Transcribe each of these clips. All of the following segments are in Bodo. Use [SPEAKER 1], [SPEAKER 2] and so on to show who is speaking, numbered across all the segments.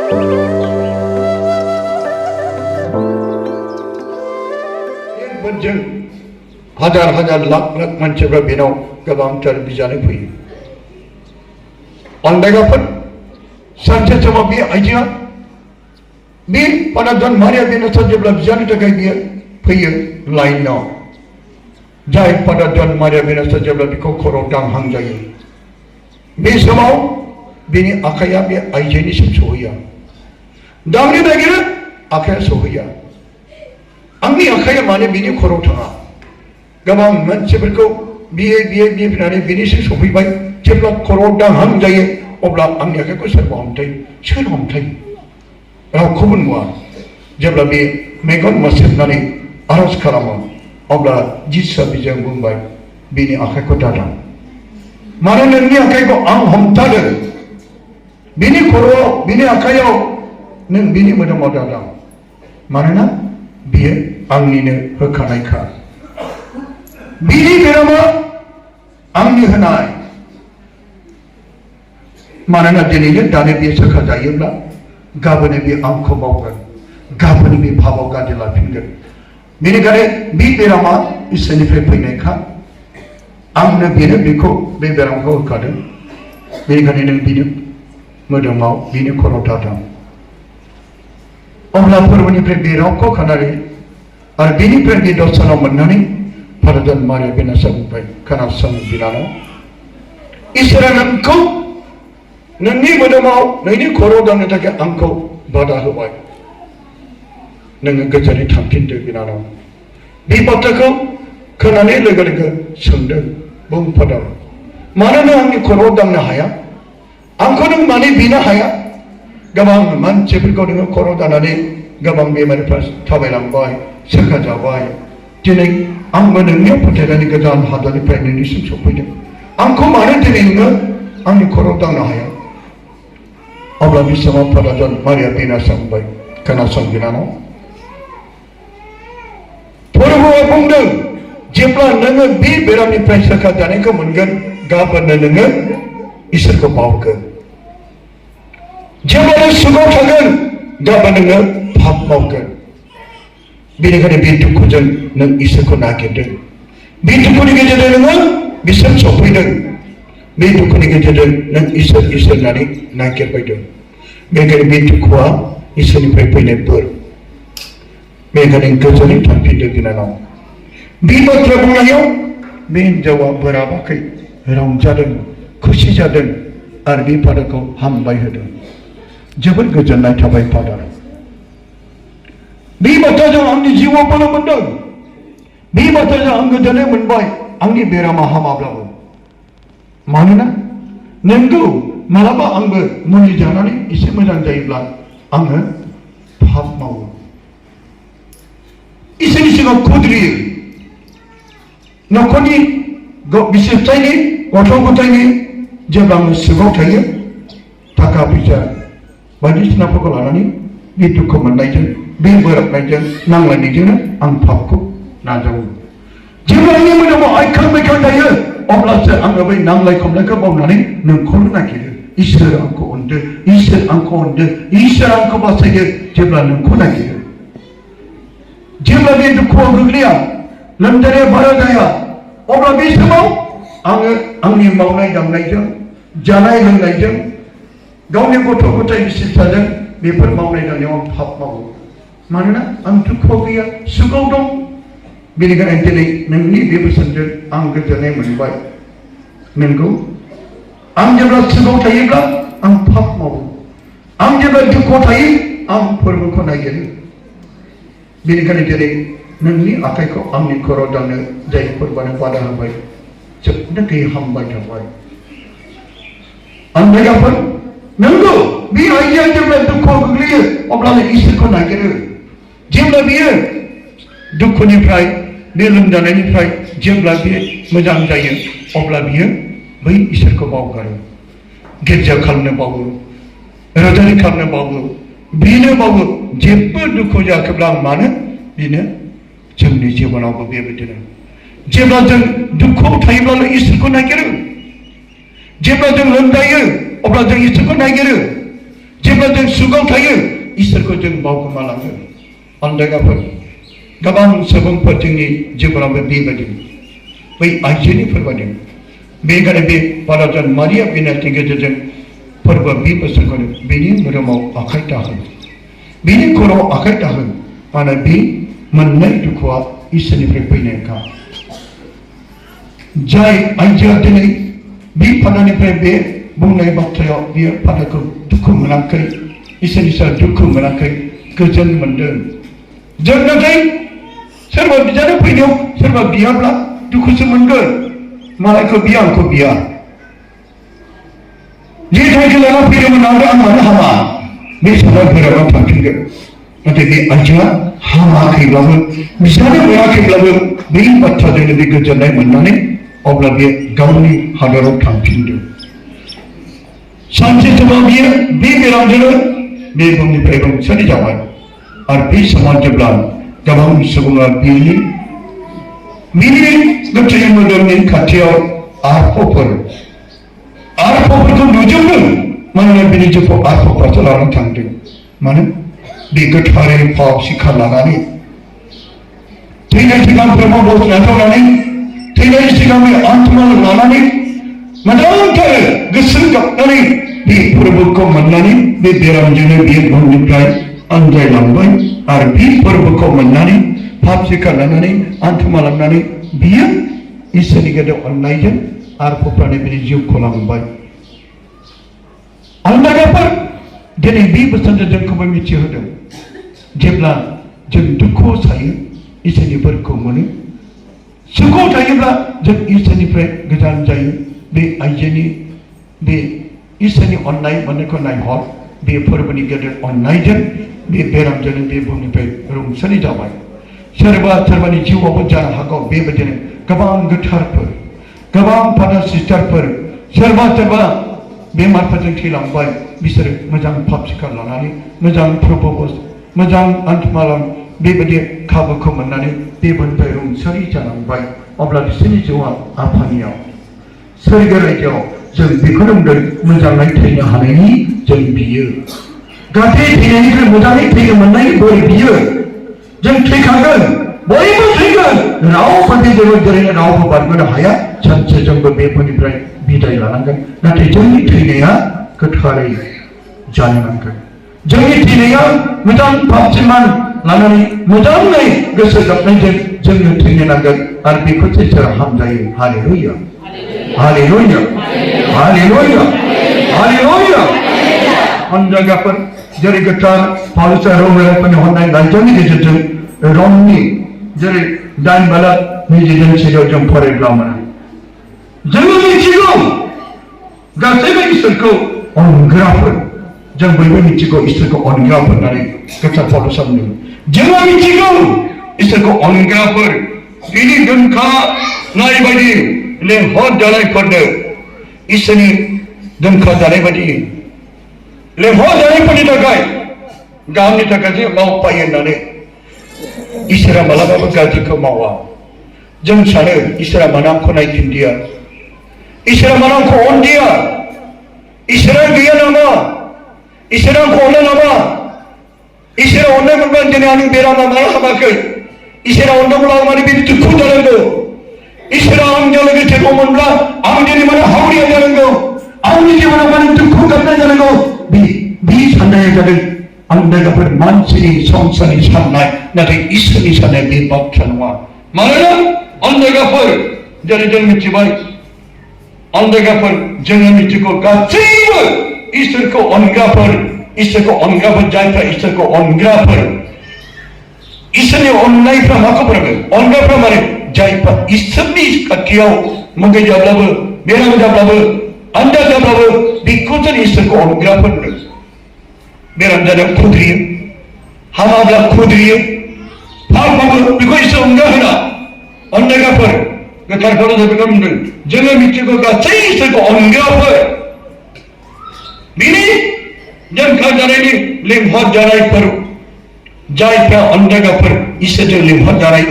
[SPEAKER 1] जों हाजार हाजार लाख लाख मानसिफ्रा बेनाव गोबांथार बिजानो फैयो अन्दायगाफोर सानसे समाव बे आइजोआ बे पानाजन मारिया बेनाव जेब्ला बिजानो थाखाय बियो फैयो लाइनाव जाय पानाजन मारिया बेनाव जेब्ला बेखौ खर'आव दांहां जायो बे समाव बेनि आखाइया बे आइजोनिसिम सहैया दांनो नागिरो आखाइया सहैया आंनि आखाइया माने बिनि खर'आव थाङा गोबां मानसिफोरखौ बिये फैनानै बिनिसिम सफैबाय जेब्ला खर'आव दांहां जायो अब्ला आंनि आखाइखौ सोरबा हमथायो रावखौबो नुवा जेब्ला बे मेगन मोसेबनानै आरज खालामो अब्ला जिसुआ बिजों बुंबाय बिनि आखाइखौ दादां मानो नोंनि आखाइखौ आं हमथादों बिनि खर'आव बिनि आखाइयाव नों बिनि मोदोमाव दादां मानोना बियो आंनिनो होखानायखा बिनि बेरामा आंनि होनाय मानोना दिनैनो दानो बियो सोखा जायोब्ला गाबोनो बे आंखौ बावगोन गाबोनो बे भाबाव गाज्रि लाफिनगोन बेनिखायनो बे बेरामा इसोरनिफ्राय फैनायखा आंनो बेनो बेखौ बे बेरामखौ होखादों बेनिखायनो नों बिनो मोदोमाव बिनो खर'आव दादां अब्ला फोरबोनिफ्राय बे रावखौ खोनानै आरो बेनिफ्राय बे दर्शनाव मोननानै पानाजन मारिया बेनासा बुंबाय खोनासं बिनानाव इसोरा नोंखौ नोंनि मोदोमाव नोंनि खर'आव दांनो थाखाय आंखौ बादा होबाय नोङो गोजोनै थांफिनदो बिनानाव बे बाथ्राखौ खोनानै लोगो लोगो सोंदों बुंफादों मानो नों आंनि खर'आव दांनो हाया आंखौ नों मानो बिनो हाया गोबां मानसिफोरखौ नोङो खर' दानानै गोबां बेमारिफ्रा थाबायलांबाय सोखा जाबाय दिनै आंबो नोंनियाव फोथायनानै गोजान हादरनिफ्राय नोंनिसिम सफैदों आंखौ मानो दिनै नोङो आंनि खर'आव दांनो हाया अब्ला बे समाव पानाजन मारिया बेनासा बुंबाय खोनासं बिनानाव फोरबोआ बुंदों जेब्ला नोङो बे बेरामनिफ्राय सोखा जानायखौ मोनगोन गाबोननो नोङो इसोरखौ बावगोन जेब्ला नों सुखआव थागोन गाबोन नोङो पाप मावगोन बेनिखायनो बे दुखुजों नों इसोरखौ नागिरदों बे दुखुनि गेजेरजों नोङो बिसोर सफैदों बे दुखुनि गेजेरजों नों इसोर होननानै नागिरबायदों बेनिखायनो बे दुखुआ इसोरनिफ्राय फैनाय बोर बेनिखायनो गोजोनै थांफिनदो बिनानाव बे बाथ्रा बुंनायाव बे हिनजावा बोराबाखै रंजादों खुसि जादों आरो बे फादारखौ हामबाय होदों जोबोद गोजोननाय थाबाय फादार बे बाथ्राजों आंनि जिउआव बोलो मोनदों बे बाथ्राजों आं गोजोननाय मोनबाय आंनि बेरामा हामाब्लाबो मानोना नोंगौ मालाबा आंबो मुलि जानानै एसे मोजां जायोब्ला आङो पाप मावो इसोरनि सिगाङाव खुद्रियो न'खरनि बिसिफायनि गथ' गथायनि जेब्ला आङो सुखआव थायो थाखा फैसा बायदिसिनाफोरखौ लानानै बे दुखु मोननायजों बे बोराबनायजों नांलायनायजोंनो आं पापखौ नाजावो जेब्ला आंनि मोदोमाव आइखां बायखां जायो अब्लासो आङो बै नांलाय खमलायखौ बावनानै नोंखौनो नागिरो इसोर आंखौ अनदो इसोर आंखौ अनदो इसोर आंखौ बासायदो जेब्ला नोंखौ नागिरो जेब्ला बे दुखुआव गोग्लैया लोमजानाया बारा जाया अब्ला बे समाव आङो आंनि मावनाय दांनायजों जानाय लोंनायजों गावनि गथ' गथाय बिसि फिसाजों बेफोर मावनाय दांनायाव आं पाप मावो मानोना आं दुखुआव गैया सुखआव दं बेनिखायनो दिनै नोंनि बे बोसोनजों आं गोजोननाय मोनबाय नोंगौ आं जेब्ला सुखआव थायोब्ला आं पाप मावो आं जेब्ला दुखुआव थायो आं फोरबोखौ नागिरो बेनिखायनो दिनै नोंनि आखाइखौ आंनि खर'आव दांनो जाय फोरबोआनो बादा होबाय जोबनो गैयै हामबाय थाबाय आन्दायगाफोर नंगौ बे आइजोआ जेब्ला दुखुआव गोग्लैयो अब्लानो इसोरखौ नागिरो जेब्ला बियो दुखुनिफ्राय बे लोमजानायनिफ्राय जेब्ला बियो मोजां जायो अब्ला बियो बै इसोरखौ बावगारो गिर्जा खालामनो बावो रजारि खालामनो बावो बिनो बावो जेबो दुखु जायाखैब्ला आं मानो बिनो जोंनि जिबनावबो बेबायदिनो जेब्ला जों दुखुआव थायोब्लानो इसोरखौ नागिरो जेब्ला जों लोमजायो अब्ला जों इसोरखौ नागिरो जेब्ला जों सुगाव थायो इसोरखौ जों बावगोमालाङो अन्दायगाफोर गोबां सुबुंफोर जोंनि जिउआवबो बेबायदि बै आइजोनि फोरबायदि बेनिखायनो बे बालाजान मारिया बिनायनि गेजेरजों फोरबो बे बोसोरखौनो बेनि मोदोमाव आखाइ दाहोन बेनि खर'आव आखाइ दाहोन मानो बे मोननै दुखुआ इसोरनिफ्राय फैनायखा जाय आइजोआ दिनै बे फादानिफ्राय बे बुंनाय बाथ्रायाव बियो फादाखौ दुखु मोनाखै इसोरनि सायाव दुखु मोनाखै गोजोन मोनदों जों नाथाय सोरबा बिजानो फैनायाव सोरबा बियाब्ला दुखुसो मोनगोन मालायखौ बिया आंखौ बिया जे थांखि लाना फैदोंमोन आं मानो हामा बे समाव भैरबनाव थांफिनगोन नाथाय बे आइजोआ हामाखैब्लाबो बिजानो मोनाखैब्लाबो बै बाथ्राजोंनो बे गोजोननाय मोननानै अब्ला बे गावनि हादराव थांफिनदों सानसे समाव बियो बे बेरामजोंनो बे बुहुमनिफ्राय रुंसारि जाबाय आरो बे समाव जेब्ला गोबां सुबुङा बिनि गोथै मोदोमनि खाथियाव आरफोरखौ नुजोबदों मानोना बिनि जिउखौ आरफोरफ्रासो लानानै थांदों मानो बे गोथारै फाव सिखा लानानै थैनाय सिगां ब्रह्म बसनानै थैनाय सिगां बे आत्मा लानानै मोजांथार गोसो गाबनानै बे फोरबोखौ मोननानै बे बेरामजोंनो बे बुहुमनिफ्राय आनजायलांबाय आरो बे फोरबोखौ मोननानै पाप सिखा लानानै आत्मा लानानै बियो इसोरनि गेजेराव अननायजों आरफोरफ्रानो बिनि जिउखौ लांबाय अन्दायगाफोर दिनै बे बोसोरजों जोंखौबो मिथिहोदों जेब्ला जों दुखुआव थायो इसोरनि बोरखौ मोनो सुखुआव थायोब्ला जों इसोरनिफ्राय गोजान जायो बे आइजोनि बे इसोरनि अननाय मोननायखौ नायहर बे फोरबोनि गेदेर अननायजों बे बेरामजोंनो बे बुहुमनिफ्राय रुंसारि जाबाय सोरबा सोरबानि जिउआवबो जानो हागौ बेबायदिनो गोबां गोथारफोर गोबां फादार सिस्टारफोर सोरबा सोरबा बेमारफोरजों थैलांबाय बिसोरो मोजां पाप सिखार लानानै मोजां प्रभु मोजां आत्मालां बेबायदि खाबुखौ मोननानै बे बुहुमनिफ्राय रुंसारि जालांबाय अब्ला बिसोरनि जिउआ आफानियाव सोरगो रायजोआव जों बेखौनो बुंदों मोजाङै थैनो हानायनि जों बियो गाज्रि थैनायनिफ्राय मोजाङै थैनो मोननायनि बोर बियो जों थैखागोन बयबो थैगोन रावबो बे जेरैनो रावबो बारग'नो हाया सानसे जोंबो बे बुहुमनिफ्राय बिदाय लानांगोन नाथाय जोंनि थैनाया गोथारै जानो नांगोन जोंनि थैनाया मोजां पापसिमान लानानै मोजाङै गोसो गाबनायजों जोंनो थैनो नांगोन आरो बेखौसो सोर हामजायो हालेलुया हालेलुया हालेलुया हालेलुया अन्जागाफोर जेरै गोथार पाउलुसा रमारिफोरनि हरनाय लाइजामनि गेजेरजों रमनि जेरै 8 बालाक 27 जों फरायब्ला मोनो जोङो मिथिगौ गासैबो इसोरखौ अनग्राफोर जों बयबो मिथिगौ इसोरखौ अनग्राफोर होननानै गोथार पाउलुसा बुंदों जोङो मिथिगौ इसोरखौ अनग्राफोर बिनि दोनखानाय बायदि लेंहरजानायफोरनो इसोरनि दोनखाजानाय बायदि लेंहरजानायफोरनि थाखाय गाहामनि थाखायसो मावफायो होननानै इसोरा मालाबाबो गाज्रिखौ मावा जों सानो इसोरा मानो आंखौ नायफिनदिया इसोरा मानो आंखौ अनदिया इसोरा गैया नामा इसोरा आंखौ अना नामा इसोरा अननाय मोनबा दिनै आंनि बेरामा मानो हामाखै इसोरा अनदोंब्ला आं मानो बिदि दुखु जानांगौ इसोरा आंजों लोगोसे दंमोनब्ला आं दिनै मानो हावरिया जानांगौ आंनि जिउआव मानो दुखु गाबनाय जानांगौ बे साननाया जादों अन्दायगाफोर मानसिनि संसारनि साननाय नाथाय इसोरनि साननाय बे बाथ्रा नङा मानोना अन्दायगाफोर जेरै जों मिथिबाय अन्दायगाफोर जोङो मिथिगौ गासैबो इसोरखौ अनग्राफोर जायफ्रा इसोरखौ अनग्राफोर इसोरनि अननायफ्रा माखौ फोरमायो अनग्राफ्रा माने जायफ्रा इसोरनि खाथियाव मोगै जाब्लाबो बेराम जाब्लाबो आन्दा जाब्लाबो बेखौ जों इसोरखौ अनग्राफोर होनो बेराम जानायाव खुद्रियो हामाब्ला खुद्रियो फावबाबो बेखौ इसोर अनग्रा होना अन्दायगाफोर गोथारफोरा बेखौ बुंदों जोङो मिथिगौ गासै इसोरखौ अनग्राफोर बिनि दोनखाजानायनि लेंहरजानायफोर जायफ्रा अन्दायगाफोर इसोरजों लेंहरजानाय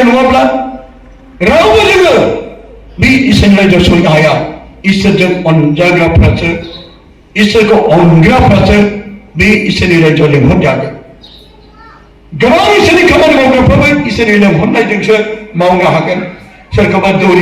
[SPEAKER 1] नङाब्ला रावबो जोङो बे इसोरनि रायजोआव सहैनो हाया इसोरजों अनजाग्राफ्रासो इसोरखौ अनग्राफ्रासो बे इसोरनि रायजोआव लेंहरजागोन। गोबां इसोरनि खामानि मावग्राफ्राबो इसोरनि लेंहरनायजोंसो मावनो हागोन। सोरखौबा दौरि